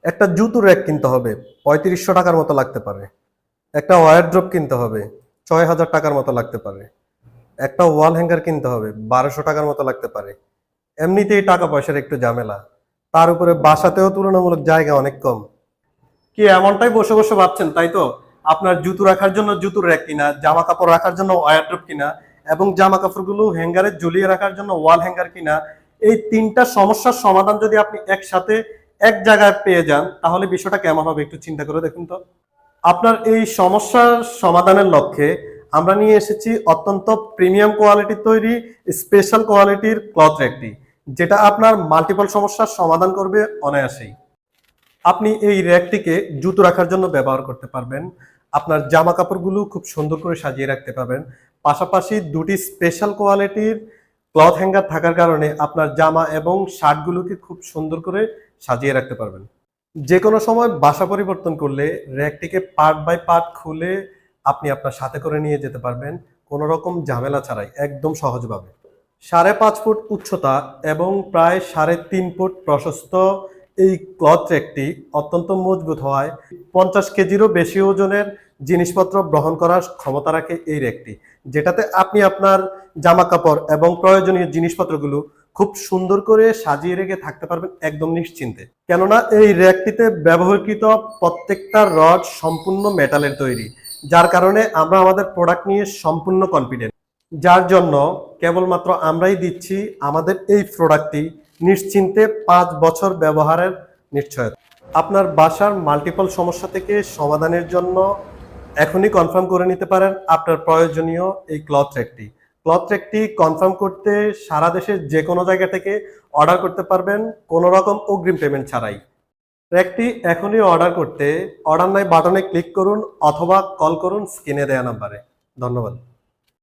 একটা জুতো র্যাক কিনতে হবে, ৩৫০০ টাকার মতো লাগতে পারে। একটা ওয়ারড্রপ কিনতে হবে, ৬,০০০ টাকার মতো লাগতে পারে। একটা ওয়াল হ্যাঙ্গার কিনতে হবে, ১২০০ টাকার মতো লাগতে পারে। এমনিতেই টাকা পয়সার একটু ঝামেলা, তার উপরে বাসাতেও তুলনামূলক জায়গা অনেক কম। কি এমনটাই বসে বসে ভাবছেন, তাই তো? আপনার জুতো রাখার জন্য জুতোর র্যাক কিনা, জামা কাপড় রাখার জন্য ওয়ারড্রপ কিনা, এবং জামা কাপড়গুলো হ্যাঙ্গারে ঝুলিয়ে রাখার জন্য ওয়াল হ্যাঙ্গার কিনা, এই তিনটা সমস্যার সমাধান যদি আপনি একসাথে এক জায়গায় পেয়ে যান, তাহলে বিষয়টা কেমন হবে একটু চিন্তা করে দেখুন তো। আপনার এই সমস্যার সমাধানের লক্ষ্যে আমরা নিয়ে এসেছি অত্যন্ত প্রিমিয়াম কোয়ালিটির তৈরি স্পেশাল কোয়ালিটির ক্লথ র্যাকটি, যেটা আপনার মাল্টিপল সমস্যার সমাধান করবে অনায়াসেই। আপনি এই র্যাকটিকে জুতো রাখার জন্য ব্যবহার করতে পারবেন, আপনার জামা কাপড়গুলো খুব সুন্দর করে সাজিয়ে রাখতে পারবেন। পাশাপাশি দুটি স্পেশাল কোয়ালিটির ক্লথ হ্যাঙ্গার থাকার কারণে আপনার জামা এবং শার্টগুলোকে খুব সুন্দর করে সাজিয়ে রাখতে পারবেন। যে কোনো সময় বাসা পরিবর্তন করলে র্যাকটিকে পার্ট বাই পার্ট খুলে আপনি আপনার সাথে করে নিয়ে যেতে পারবেন, কোনো রকম ঝামেলা ছাড়াই, একদম সহজভাবে। ৫.৫ ফুট উচ্চতা এবং প্রায় ৩.৫ ফুট প্রশস্ত এই ক্লথ র্যাকটি অত্যন্ত মজবুত হওয়ায় ৫০ কেজিরও বেশি ওজনের জিনিসপত্র বহন করার ক্ষমতা রাখে এই র্যাকটি, যেটাতে আপনি আপনার জামা কাপড় এবং প্রয়োজনীয় জিনিসপত্রগুলো খুব সুন্দর করে সাজিয়ে রেখে থাকতে পারবেন একদম নিশ্চিন্তে। কেননা এই র্যাকটিতে ব্যবহৃত প্রত্যেকটা রড সম্পূর্ণ মেটালের তৈরি, যার কারণে আমরা আমাদের প্রোডাক্ট নিয়ে সম্পূর্ণ কনফিডেন্ট। যার জন্য কেবলমাত্র আমরাই দিচ্ছি আমাদের এই প্রোডাক্টটি নিশ্চিন্তে ৫ বছর ব্যবহারের নিশ্চয়তা। আপনার বাসার মাল্টিপল সমস্যা থেকে সমাধানের জন্য এখনই কনফার্ম করে নিতে পারেন আপনার প্রয়োজনীয় এই ক্লথ র্যাকটি। ক্লথ র্যাকটি কনফার্ম করতে সারা দেশের যে কোনো জায়গা থেকে অর্ডার করতে পারবেন, কোনো রকম অগ্রিম পেমেন্ট ছাড়াই। র্যাকটি এখনই অর্ডার করতে অর্ডার নাও বাটনে ক্লিক করুন অথবা কল করুন স্ক্রিনে দেওয়া নাম্বারে। ধন্যবাদ।